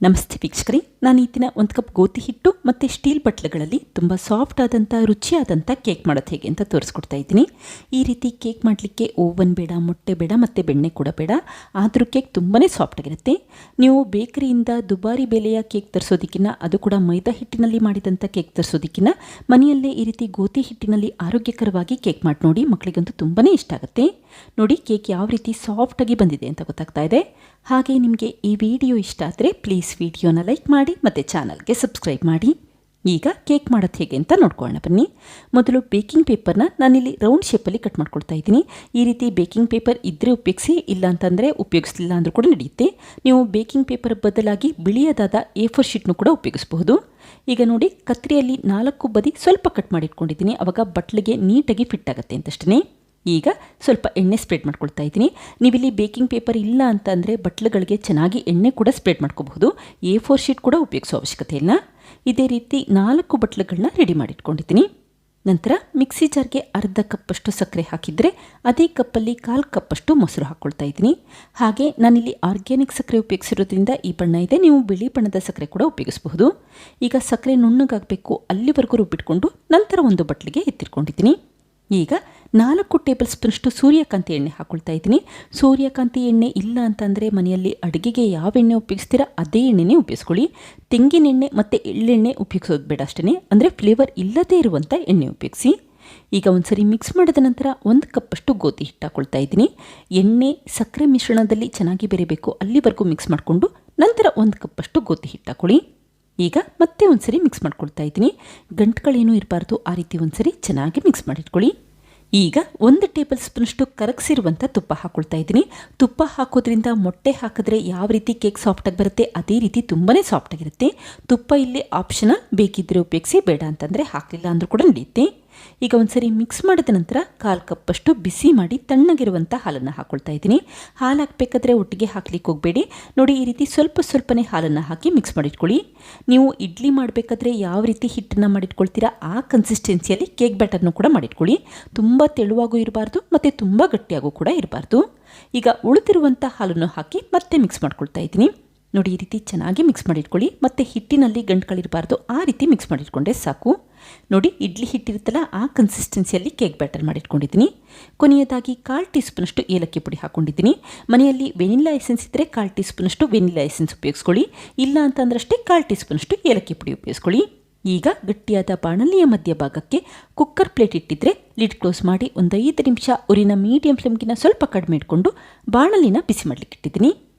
ನಮಸ್ತೆ ವೀಕ್ಷಕರೇ, ನಾನು ಈ ದಿನ ಒಂದು ಕಪ್ ಗೋಧಿ ಹಿಟ್ಟು ಮತ್ತು ಸ್ಟೀಲ್ ಬಟ್ಲುಗಳಲ್ಲಿ ತುಂಬ ಸಾಫ್ಟ್ ಆದಂಥ ರುಚಿಯಾದಂಥ ಕೇಕ್ ಮಾಡೋದು ಹೇಗೆ ಅಂತ ತೋರಿಸ್ಕೊಡ್ತಾ ಇದ್ದೀನಿ. ಈ ರೀತಿ ಕೇಕ್ ಮಾಡಲಿಕ್ಕೆ ಓವನ್ ಬೇಡ, ಮೊಟ್ಟೆ ಬೇಡ ಮತ್ತು ಬೆಣ್ಣೆ ಕೂಡ ಬೇಡ. ಆದರೂ ಕೇಕ್ ತುಂಬಾ ಸಾಫ್ಟಾಗಿರುತ್ತೆ. ನೀವು ಬೇಕರಿಯಿಂದ ದುಬಾರಿ ಬೆಲೆಯ ಕೇಕ್ ತರಿಸೋದಕ್ಕಿಂತ, ಅದು ಕೂಡ ಮೈದಾ ಹಿಟ್ಟಿನಲ್ಲಿ ಮಾಡಿದಂಥ ಕೇಕ್ ತರಿಸೋದಕ್ಕಿಂತ ಮನೆಯಲ್ಲೇ ಈ ರೀತಿ ಗೋಧಿ ಹಿಟ್ಟಿನಲ್ಲಿ ಆರೋಗ್ಯಕರವಾಗಿ ಕೇಕ್ ಮಾಡಿ ನೋಡಿ. ಮಕ್ಕಳಿಗಂತೂ ತುಂಬಾ ಇಷ್ಟ ಆಗುತ್ತೆ. ನೋಡಿ ಕೇಕ್ ಯಾವ ರೀತಿ ಸಾಫ್ಟಾಗಿ ಬಂದಿದೆ ಅಂತ ಗೊತ್ತಾಗ್ತಾ ಇದೆ. ಹಾಗೆ ನಿಮಗೆ ಈ ವಿಡಿಯೋ ಇಷ್ಟ ಆದರೆ ಪ್ಲೀಸ್ ವಿಡಿಯೋನ ಲೈಕ್ ಮಾಡಿ ಮತ್ತು ಚಾನಲ್ಗೆ ಸಬ್ಸ್ಕ್ರೈಬ್ ಮಾಡಿ. ಈಗ ಕೇಕ್ ಮಾಡೋದು ಹೇಗೆ ಅಂತ ನೋಡ್ಕೊಳ್ಳೋಣ ಬನ್ನಿ. ಮೊದಲು ಬೇಕಿಂಗ್ ಪೇಪರ್ನ ನಾನಿಲ್ಲಿ ರೌಂಡ್ ಶೇಪಲ್ಲಿ ಕಟ್ ಮಾಡ್ಕೊಳ್ತಾ ಇದ್ದೀನಿ. ಈ ರೀತಿ ಬೇಕಿಂಗ್ ಪೇಪರ್ ಇದ್ದರೆ ಉಪಯೋಗಿಸಿ, ಇಲ್ಲ ಅಂತಂದರೆ ಉಪಯೋಗಿಸಲಿಲ್ಲ ಅಂದರೂ ಕೂಡ ನಡೆಯುತ್ತೆ. ನೀವು ಬೇಕಿಂಗ್ ಪೇಪರ್ ಬದಲಾಗಿ ಬಿಳಿಯದಾದ A4 ಶೀಟ್ನು ಕೂಡ ಉಪಯೋಗಿಸಬಹುದು. ಈಗ ನೋಡಿ, ಕತ್ರಿಯಲ್ಲಿ 4 ಬದಿ ಸ್ವಲ್ಪ ಕಟ್ ಮಾಡಿ ಇಟ್ಕೊಂಡಿದ್ದೀನಿ. ಆವಾಗ ಬಟ್ಲಿಗೆ ನೀಟಾಗಿ ಫಿಟ್ ಆಗುತ್ತೆ ಅಂತಷ್ಟೇ. ಈಗ ಸ್ವಲ್ಪ ಎಣ್ಣೆ ಸ್ಪ್ರೆಡ್ ಮಾಡ್ಕೊಳ್ತಾ ಇದ್ದೀನಿ. ನೀವಿಲ್ಲಿ ಬೇಕಿಂಗ್ ಪೇಪರ್ ಇಲ್ಲ ಅಂತಂದರೆ ಬಟ್ಲುಗಳಿಗೆ ಚೆನ್ನಾಗಿ ಎಣ್ಣೆ ಕೂಡ ಸ್ಪ್ರೆಡ್ ಮಾಡ್ಕೋಬಹುದು. A4 ಶೀಟ್ ಕೂಡ ಉಪಯೋಗಿಸೋ ಅವಶ್ಯಕತೆ ಇಲ್ಲ. ಇದೇ ರೀತಿ 4 ಬಟ್ಲುಗಳನ್ನ ರೆಡಿ ಮಾಡಿಟ್ಕೊಂಡಿದ್ದೀನಿ. ನಂತರ ಮಿಕ್ಸಿ ಜಾರ್ಗೆ ಅರ್ಧ ಕಪ್ಪಷ್ಟು ಸಕ್ಕರೆ ಹಾಕಿದರೆ ಅದೇ ಕಪ್ಪಲ್ಲಿ 1/4 ಕಪ್ಪಷ್ಟು ಮೊಸರು ಹಾಕ್ಕೊಳ್ತಾ ಇದ್ದೀನಿ. ಹಾಗೆ ನಾನಿಲ್ಲಿ ಆರ್ಗ್ಯಾನಿಕ್ ಸಕ್ಕರೆ ಉಪಯೋಗಿಸಿರೋದ್ರಿಂದ ಈ ಬಣ್ಣ ಇದೆ. ನೀವು ಬಿಳಿ ಬಣ್ಣದ ಸಕ್ಕರೆ ಕೂಡ ಉಪಯೋಗಿಸಬಹುದು. ಈಗ ಸಕ್ಕರೆ ನುಣ್ಣಗಾಗಬೇಕು ಅಲ್ಲಿವರೆಗೂ ರುಬ್ಬಿಟ್ಕೊಂಡು ನಂತರ ಒಂದು ಬಟ್ಲಿಗೆ ಎತ್ತಿಟ್ಕೊಂಡಿದ್ದೀನಿ. ಈಗ 4 ಟೇಬಲ್ ಸ್ಪೂನಷ್ಟು ಸೂರ್ಯಕಾಂತಿ ಎಣ್ಣೆ ಹಾಕ್ಕೊಳ್ತಾ ಇದ್ದೀನಿ. ಸೂರ್ಯಕಾಂತಿ ಎಣ್ಣೆ ಇಲ್ಲ ಅಂತಂದರೆ ಮನೆಯಲ್ಲಿ ಅಡುಗೆಗೆ ಯಾವ ಎಣ್ಣೆ ಉಪಯೋಗಿಸ್ತೀರಾ ಅದೇ ಎಣ್ಣೆನೇ ಉಪಯೋಗಿಸ್ಕೊಳ್ಳಿ. ತೆಂಗಿನ ಎಣ್ಣೆ ಮತ್ತು ಎಳ್ಳೆಣ್ಣೆ ಉಪಯೋಗಿಸೋದು ಬೇಡ ಅಷ್ಟೇ. ಅಂದರೆ ಫ್ಲೇವರ್ ಇಲ್ಲದೇ ಇರುವಂಥ ಎಣ್ಣೆ ಉಪಯೋಗಿಸಿ. ಈಗ ಒಂದ್ಸರಿ ಮಿಕ್ಸ್ ಮಾಡಿದ ನಂತರ 1 ಕಪ್ಪಷ್ಟು ಗೋಧಿ ಹಿಟ್ಟು ಹಾಕ್ಕೊಳ್ತಾ ಇದ್ದೀನಿ. ಎಣ್ಣೆ ಸಕ್ಕರೆ ಮಿಶ್ರಣದಲ್ಲಿ ಚೆನ್ನಾಗಿ ಬೆರೆಯಬೇಕು ಅಲ್ಲಿವರೆಗೂ ಮಿಕ್ಸ್ ಮಾಡಿಕೊಂಡು ನಂತರ 1 ಕಪ್ಪಷ್ಟು ಗೋಧಿ ಹಿಟ್ಟು ಹಾಕ್ಕೊಳ್ಳಿ. ಈಗ ಮತ್ತೆ ಒಂದ್ಸರಿ ಮಿಕ್ಸ್ ಮಾಡ್ಕೊಳ್ತಾ ಇದ್ದೀನಿ. ಗಂಟುಗಳೇನೂ ಇರಬಾರ್ದು, ಆ ರೀತಿ ಒಂದ್ಸರಿ ಚೆನ್ನಾಗಿ ಮಿಕ್ಸ್ ಮಾಡಿಟ್ಕೊಳ್ಳಿ. ಈಗ 1 ಟೇಬಲ್ ಸ್ಪೂನಷ್ಟು ಕರಗಿಸಿರುವಂಥ ತುಪ್ಪ ಹಾಕ್ಕೊಳ್ತಾ ಇದ್ದೀನಿ. ತುಪ್ಪ ಹಾಕೋದ್ರಿಂದ ಮೊಟ್ಟೆ ಹಾಕಿದ್ರೆ ಯಾವ ರೀತಿ ಕೇಕ್ ಸಾಫ್ಟಾಗಿ ಬರುತ್ತೆ ಅದೇ ರೀತಿ ತುಂಬಾ ಸಾಫ್ಟಾಗಿರುತ್ತೆ. ತುಪ್ಪ ಇಲ್ಲಿ ಆಪ್ಷನಲ್, ಬೇಕಿದ್ದರೆ ಉಪಯೋಗಿಸಿ, ಬೇಡ ಅಂತಂದರೆ ಹಾಕಲಿಲ್ಲ ಅಂದರೂ ಕೂಡ ನಡೆಯುತ್ತೆ. ಈಗ ಒಂದ್ಸರಿ ಮಿಕ್ಸ್ ಮಾಡಿದ ನಂತರ 1/4 ಕಪ್ಪಷ್ಟು ಬಿಸಿ ಮಾಡಿ ತಣ್ಣಗಿರುವಂಥ ಹಾಲನ್ನು ಹಾಕ್ಕೊಳ್ತಾ ಇದ್ದೀನಿ. ಹಾಲು ಹಾಕಬೇಕಾದ್ರೆ ಒಟ್ಟಿಗೆ ಹಾಕ್ಲಿಕ್ಕೆ ಹೋಗಬೇಡಿ. ನೋಡಿ, ಈ ರೀತಿ ಸ್ವಲ್ಪ ಸ್ವಲ್ಪನೇ ಹಾಲನ್ನು ಹಾಕಿ ಮಿಕ್ಸ್ ಮಾಡಿಟ್ಕೊಳ್ಳಿ. ನೀವು ಇಡ್ಲಿ ಮಾಡಬೇಕಾದ್ರೆ ಯಾವ ರೀತಿ ಹಿಟ್ಟನ್ನು ಮಾಡಿಟ್ಕೊಳ್ತೀರಾ ಆ ಕನ್ಸಿಸ್ಟೆನ್ಸಿಯಲ್ಲಿ ಕೇಕ್ ಬ್ಯಾಟರ್ನು ಕೂಡ ಮಾಡಿಟ್ಕೊಳ್ಳಿ. ತುಂಬ ತೆಳುವಾಗೂ ಇರಬಾರ್ದು ಮತ್ತು ತುಂಬ ಗಟ್ಟಿಯಾಗೂ ಕೂಡ ಇರಬಾರ್ದು. ಈಗ ಉಳಿದಿರುವಂಥ ಹಾಲನ್ನು ಹಾಕಿ ಮತ್ತೆ ಮಿಕ್ಸ್ ಮಾಡ್ಕೊಳ್ತಾ ಇದ್ದೀನಿ. ನೋಡಿ, ಈ ರೀತಿ ಚೆನ್ನಾಗಿ ಮಿಕ್ಸ್ ಮಾಡಿಟ್ಕೊಳ್ಳಿ. ಮತ್ತು ಹಿಟ್ಟಿನಲ್ಲಿ ಗಂಟುಗಳಿರಬಾರ್ದು, ಆ ರೀತಿ ಮಿಕ್ಸ್ ಮಾಡಿಟ್ಕೊಂಡೆ ಸಾಕು. ನೋಡಿ, ಇಡ್ಲಿ ಹಿಟ್ಟಿರುತ್ತಲ್ಲ ಆ ಕನ್ಸಿಸ್ಟೆನ್ಸಿಯಲ್ಲಿ ಕೇಕ್ ಬ್ಯಾಟರ್ ಮಾಡಿಟ್ಕೊಂಡಿದ್ದೀನಿ. ಕೊನೆಯದಾಗಿ 1/4 ಟೀ ಸ್ಪೂನಷ್ಟು ಏಲಕ್ಕಿ ಪುಡಿ ಹಾಕ್ಕೊಂಡಿದ್ದೀನಿ. ಮನೆಯಲ್ಲಿ ವೆನಿಲಾ ಎಸೆನ್ಸ್ ಇದ್ದರೆ 1/4 ಟೀ ಸ್ಪೂನಷ್ಟು ವೆನಿಲಾ ಎಸೆನ್ಸ್ ಉಪಯೋಗಿಸ್ಕೊಳ್ಳಿ. ಇಲ್ಲ ಅಂತಂದ್ರಷ್ಟೇ 1/4 ಟೀ ಸ್ಪೂನಷ್ಟು ಏಲಕ್ಕಿ ಪುಡಿ ಉಪಯೋಗಿಸ್ಕೊಳ್ಳಿ. ಈಗ ಗಟ್ಟಿಯಾದ ಬಾಣಲಿಯ ಮಧ್ಯಭಾಗಕ್ಕೆ ಕುಕ್ಕರ್ ಪ್ಲೇಟ್ ಇಟ್ಟಿದ್ರೆ ಲಿಡ್ ಕ್ಲೋಸ್ ಮಾಡಿ 5 ನಿಮಿಷ ಉರಿನ ಮೀಡಿಯಂ ಫ್ಲೇಮ್ಗಿನ ಸ್ವಲ್ಪ ಕಡಿಮೆ ಇಟ್ಕೊಂಡು ಬಾಣಲಿನ ಬಿಸಿ ಮಾಡಲಿಕ್ಕೆ ಇಟ್ಟಿದ್ದೀನಿ.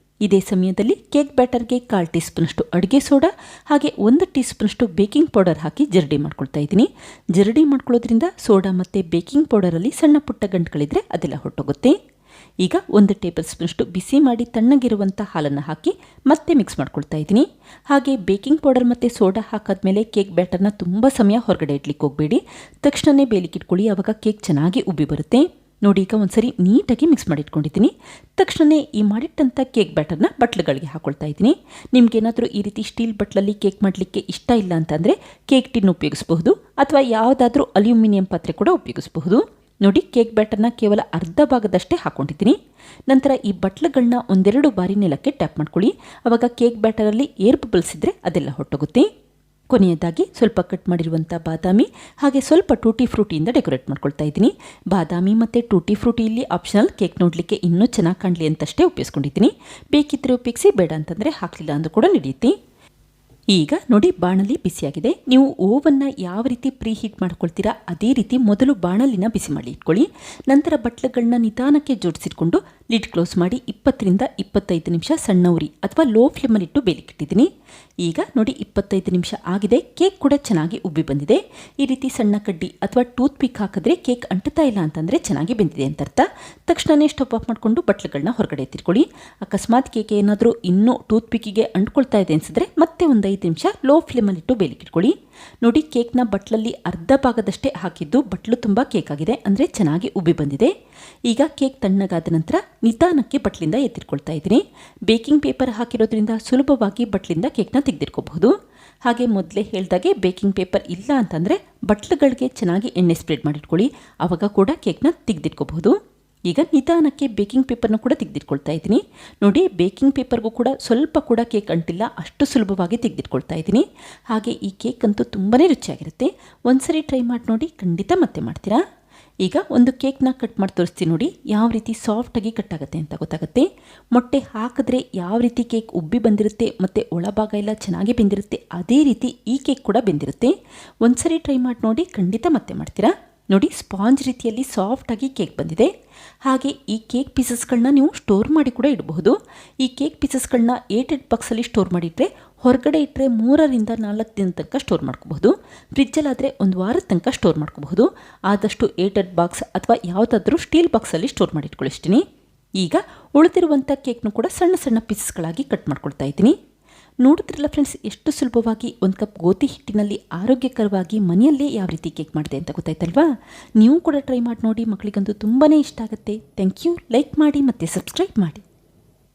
ಇದೇ ಸಮಯದಲ್ಲಿ ಕೇಕ್ ಬ್ಯಾಟರ್ಗೆ 1/4 ಟೀ ಸ್ಪೂನಷ್ಟು ಅಡುಗೆ ಸೋಡಾ ಹಾಗೆ 1 ಟೀ ಸ್ಪೂನಷ್ಟು ಬೇಕಿಂಗ್ ಪೌಡರ್ ಹಾಕಿ ಜರಡಿ ಮಾಡ್ಕೊಳ್ತಾ ಇದ್ದೀನಿ. ಜರಡಿ ಮಾಡ್ಕೊಳ್ಳೋದ್ರಿಂದ ಸೋಡಾ ಮತ್ತು ಬೇಕಿಂಗ್ ಪೌಡರಲ್ಲಿ ಸಣ್ಣ ಪುಟ್ಟ ಗಂಟುಗಳಿದ್ರೆ ಅದೆಲ್ಲ ಹೊರಟೋಗುತ್ತೆ. ಈಗ 1 ಟೇಬಲ್ ಸ್ಪೂನಷ್ಟು ಬಿಸಿ ಮಾಡಿ ತಣ್ಣಗಿರುವಂಥ ಹಾಲನ್ನು ಹಾಕಿ ಮತ್ತೆ ಮಿಕ್ಸ್ ಮಾಡ್ಕೊಳ್ತಾ ಇದ್ದೀನಿ. ಹಾಗೆ ಬೇಕಿಂಗ್ ಪೌಡರ್ ಮತ್ತು ಸೋಡಾ ಹಾಕಾದ್ಮೇಲೆ ಕೇಕ್ ಬ್ಯಾಟರ್ನ ತುಂಬ ಸಮಯ ಹೊರಗಡೆ ಇಡ್ಲಿಕ್ಕೆ ಹೋಗಬೇಡಿ. ತಕ್ಷಣವೇ ಬೇಯಲಿಕ್ಕೆ ಇಟ್ಕೊಳ್ಳಿ, ಆವಾಗ ಕೇಕ್ ಚೆನ್ನಾಗಿ ಉಬ್ಬಿ ಬರುತ್ತೆ. ನೋಡಿ, ಈಗ ಒಂದ್ಸರಿ ನೀಟಾಗಿ ಮಿಕ್ಸ್ ಮಾಡಿಟ್ಕೊಂಡಿದ್ದೀನಿ. ತಕ್ಷಣ ಈ ಮಾಡಿಟ್ಟಂಥ ಕೇಕ್ ಬ್ಯಾಟರ್ನ ಬಟ್ಲುಗಳಿಗೆ ಹಾಕ್ಕೊಳ್ತಾ ಇದ್ದೀನಿ. ನಿಮ್ಗೇನಾದರೂ ಈ ರೀತಿ ಸ್ಟೀಲ್ ಬಟ್ಲಲ್ಲಿ ಕೇಕ್ ಮಾಡಲಿಕ್ಕೆ ಇಷ್ಟ ಇಲ್ಲ ಅಂತಂದರೆ ಕೇಕ್ ಟಿನ್ ಉಪಯೋಗಿಸಬಹುದು, ಅಥವಾ ಯಾವುದಾದ್ರೂ ಅಲ್ಯೂಮಿನಿಯಂ ಪಾತ್ರೆ ಕೂಡ ಉಪಯೋಗಿಸಬಹುದು. ನೋಡಿ, ಕೇಕ್ ಬ್ಯಾಟರ್ನ ಕೇವಲ ಅರ್ಧ ಭಾಗದಷ್ಟೇ ಹಾಕ್ಕೊಂಡಿದ್ದೀನಿ. ನಂತರ ಈ ಬಟ್ಲುಗಳನ್ನ 1-2 ಬಾರಿ ನೆಲಕ್ಕೆ ಟ್ಯಾಪ್ ಮಾಡ್ಕೊಳ್ಳಿ. ಆವಾಗ ಕೇಕ್ ಬ್ಯಾಟರಲ್ಲಿ ಏರ್ ಬಬಲ್ಸ್ ಇದ್ದರೆ ಅದೆಲ್ಲ ಹೊರಟೋಗುತ್ತೆ. ಕೊನೆಯದಾಗಿ ಸ್ವಲ್ಪ ಕಟ್ ಮಾಡಿರುವಂಥ ಬಾದಾಮಿ ಹಾಗೆ ಸ್ವಲ್ಪ ಟೂಟಿ ಫ್ರೂಟಿಯಿಂದ ಡೆಕೋರೇಟ್ ಮಾಡ್ಕೊಳ್ತಾ ಇದ್ದೀನಿ. ಬಾದಾಮಿ ಮತ್ತು ಟೂಟಿ ಫ್ರೂಟಿ ಇಲ್ಲಿ ಆಪ್ಷನಲ್, ಕೇಕ್ ನೋಡಲಿಕ್ಕೆ ಇನ್ನೂ ಚೆನ್ನಾಗಿ ಕಾಣಲಿ ಅಂತಷ್ಟೇ ಉಪಯೋಗಿಸ್ಕೊಂಡಿದ್ದೀನಿ. ಬೇಕಿದ್ದರೆ ಉಪಯೋಗಿಸಿ, ಬೇಡ ಅಂತಂದರೆ ಹಾಕಲಿಲ್ಲ ಅಂದರೂ ಕೂಡ ನಡೆಯುತ್ತೆ. ಈಗ ನೋಡಿ, ಬಾಣಲಿ ಬಿಸಿಯಾಗಿದೆ. ನೀವು ಓವನ್ನ ಯಾವ ರೀತಿ ಪ್ರೀ ಹೀಟ್ ಮಾಡ್ಕೊಳ್ತೀರಾ ಅದೇ ರೀತಿ ಮೊದಲು ಬಾಣಲಿನ ಬಿಸಿ ಮಾಡಿ ಇಟ್ಕೊಳ್ಳಿ. ನಂತರ ಬಟ್ಲುಗಳನ್ನ ನಿಧಾನಕ್ಕೆ ಜೋಡಿಸಿಟ್ಕೊಂಡು ಲಿಡ್ ಕ್ಲೋಸ್ ಮಾಡಿ 20ರಿಂದ 25 ನಿಮಿಷ ಸಣ್ಣ ಉರಿ ಅಥವಾ ಲೋ ಫ್ಲೇಮಲ್ಲಿಟ್ಟು ಬೇಯಲಿಕ್ಕಿಟ್ಟಿದ್ದೀನಿ. ಈಗ ನೋಡಿ, 25 ನಿಮಿಷ ಆಗಿದೆ. ಕೇಕ್ ಕೂಡ ಚೆನ್ನಾಗಿ ಉಬ್ಬಿ ಬಂದಿದೆ. ಈ ರೀತಿ ಸಣ್ಣ ಕಡ್ಡಿ ಅಥವಾ ಟೂತ್ ಪಿಕ್ ಹಾಕಿದ್ರೆ ಕೇಕ್ ಅಂಟುತ್ತಾ ಇಲ್ಲ ಅಂತಂದರೆ ಚೆನ್ನಾಗಿ ಬೆಂದಿದೆ ಅಂತ ಅರ್ಥ. ತಕ್ಷಣವೇ ಸ್ಟವ್ ಆಫ್ ಮಾಡಿಕೊಂಡು ಬಟ್ಲುಗಳನ್ನ ಹೊರಗಡೆ ಎತ್ತಿಟ್ಕೊಳ್ಳಿ. ಅಕಸ್ಮಾತ್ ಕೇಕ್ ಏನಾದರೂ ಇನ್ನೂ ಟೂತ್ ಪಿಕ್ಕಿಗೆ ಅಂಟ್ಕೊಳ್ತಾ ಇದೆ ಅನಿಸಿದ್ರೆ ಮತ್ತೆ 5 ನಿಮಿಷ ಲೋ ಫ್ಲೇಮಲ್ಲಿಟ್ಟು ಬೇಯಲಿಕ್ಕಿಟ್ಕೊಳ್ಳಿ. ನೋಡಿ, ಕೇಕ್ನ ಬಟ್ಲಲ್ಲಿ ಅರ್ಧ ಭಾಗದಷ್ಟೇ ಹಾಕಿದ್ದು ಬಟ್ಲು ತುಂಬ ಕೇಕ್ ಆಗಿದೆ, ಅಂದರೆ ಚೆನ್ನಾಗಿ ಉಬ್ಬಿ ಬಂದಿದೆ. ಈಗ ಕೇಕ್ ತಣ್ಣಗಾದ ನಂತರ ನಿಧಾನಕ್ಕೆ ಬಟ್ಲಿಂದ ಎತ್ತಿಟ್ಕೊಳ್ತಾ ಇದ್ದೀನಿ. ಬೇಕಿಂಗ್ ಪೇಪರ್ ಹಾಕಿರೋದ್ರಿಂದ ಸುಲಭವಾಗಿ ಬಟ್ಲಿಂದ ಕೇಕ್ನ ತೆಗೆದಿಟ್ಕೋಬಹುದು. ಹಾಗೆ ಮೊದಲೇ ಹೇಳಿದಾಗೆ ಬೇಕಿಂಗ್ ಪೇಪರ್ ಇಲ್ಲ ಅಂತಂದರೆ ಬಟ್ಲುಗಳಿಗೆ ಚೆನ್ನಾಗಿ ಎಣ್ಣೆ ಸ್ಪ್ರೆಡ್ ಮಾಡಿಟ್ಕೊಳ್ಳಿ, ಆವಾಗ ಕೂಡ ಕೇಕ್ನ ತೆಗೆದಿಟ್ಕೋಬಹುದು. ಈಗ ನಿಧಾನಕ್ಕೆ ಬೇಕಿಂಗ್ ಪೇಪರ್ನ ಕೂಡ ತೆಗೆದಿಟ್ಕೊಳ್ತಾ ಇದ್ದೀನಿ. ನೋಡಿ, ಬೇಕಿಂಗ್ ಪೇಪರ್ಗೂ ಕೂಡ ಸ್ವಲ್ಪ ಕೂಡ ಕೇಕ್ ಅಂಟಿಲ್ಲ, ಅಷ್ಟು ಸುಲಭವಾಗಿ ತೆಗೆದಿಟ್ಕೊಳ್ತಾ ಇದ್ದೀನಿ. ಹಾಗೆ ಈ ಕೇಕ್ ಅಂತೂ ತುಂಬಾ ರುಚಿಯಾಗಿರುತ್ತೆ. ಒಂದ್ಸರಿ ಟ್ರೈ ಮಾಡಿ ನೋಡಿ, ಖಂಡಿತ ಮತ್ತೆ ಮಾಡ್ತೀರಾ. ಈಗ ಒಂದು ಕೇಕ್ನ ಕಟ್ ಮಾಡಿ ತೋರಿಸ್ತೀನಿ ನೋಡಿ, ಯಾವ ರೀತಿ ಸಾಫ್ಟಾಗಿ ಕಟ್ ಆಗುತ್ತೆ ಅಂತ ಗೊತ್ತಾಗುತ್ತೆ. ಮೊಟ್ಟೆ ಹಾಕಿದ್ರೆ ಯಾವ ರೀತಿ ಕೇಕ್ ಉಬ್ಬಿ ಬಂದಿರುತ್ತೆ ಮತ್ತು ಒಳಭಾಗ ಎಲ್ಲ ಚೆನ್ನಾಗಿ ಬೆಂದಿರುತ್ತೆ, ಅದೇ ರೀತಿ ಈ ಕೇಕ್ ಕೂಡ ಬೆಂದಿರುತ್ತೆ. ಒಂದ್ಸರಿ ಟ್ರೈ ಮಾಡಿ ನೋಡಿ, ಖಂಡಿತ ಮತ್ತೆ ಮಾಡ್ತೀರಾ. ನೋಡಿ, ಸ್ಪಾಂಜ್ ರೀತಿಯಲ್ಲಿ ಸಾಫ್ಟಾಗಿ ಕೇಕ್ ಬಂದಿದೆ. ಹಾಗೆ ಈ ಕೇಕ್ ಪೀಸಸ್ಗಳನ್ನ ನೀವು ಸ್ಟೋರ್ ಮಾಡಿ ಕೂಡ ಇಡಬಹುದು. ಈ ಕೇಕ್ ಪೀಸಸ್ಗಳನ್ನ ಏಟೆಡ್ ಬಾಕ್ಸಲ್ಲಿ ಸ್ಟೋರ್ ಮಾಡಿಟ್ರೆ ಹೊರಗಡೆ ಇಟ್ಟರೆ 3 ರಿಂದ 4 ದಿನ ತನಕ ಸ್ಟೋರ್ ಮಾಡ್ಕೋಬಹುದು. ಫ್ರಿಜ್ಜಲ್ಲಾದರೆ 1 ವಾರದ ತನಕ ಸ್ಟೋರ್ ಮಾಡ್ಕೋಬಹುದು. ಆದಷ್ಟು ಏಟೆಡ್ ಬಾಕ್ಸ್ ಅಥವಾ ಯಾವುದಾದ್ರೂ ಸ್ಟೀಲ್ ಬಾಕ್ಸಲ್ಲಿ ಸ್ಟೋರ್ ಮಾಡಿ ಇಟ್ಕೊಳ್ಳಿಸ್ತೀನಿ. ಈಗ ಉಳಿದಿರುವಂಥ ಕೇಕ್ನು ಕೂಡ ಸಣ್ಣ ಸಣ್ಣ ಪೀಸಸ್ಗಳಾಗಿ ಕಟ್ ಮಾಡ್ಕೊಳ್ತಾ ಇದ್ದೀನಿ. ನೋಡುತ್ತಿರಲ್ಲ ಫ್ರೆಂಡ್ಸ್, ಎಷ್ಟು ಸುಲಭವಾಗಿ 1 ಕಪ್ ಗೋಧಿ ಹಿಟ್ಟಿನಲ್ಲಿ ಆರೋಗ್ಯಕರವಾಗಿ ಮನೆಯಲ್ಲೇ ಯಾವ ರೀತಿ ಕೇಕ್ ಮಾಡಿದೆ ಅಂತ ಗೊತ್ತಾಯ್ತಲ್ವಾ. ನೀವು ಕೂಡ ಟ್ರೈ ಮಾಡಿ ನೋಡಿ, ಮಕ್ಕಳಿಗಂತೂ ತುಂಬಾ ಇಷ್ಟ ಆಗುತ್ತೆ. Thank you. ಲೈಕ್ ಮಾಡಿ ಮತ್ತು ಸಬ್ಸ್ಕ್ರೈಬ್ ಮಾಡಿ.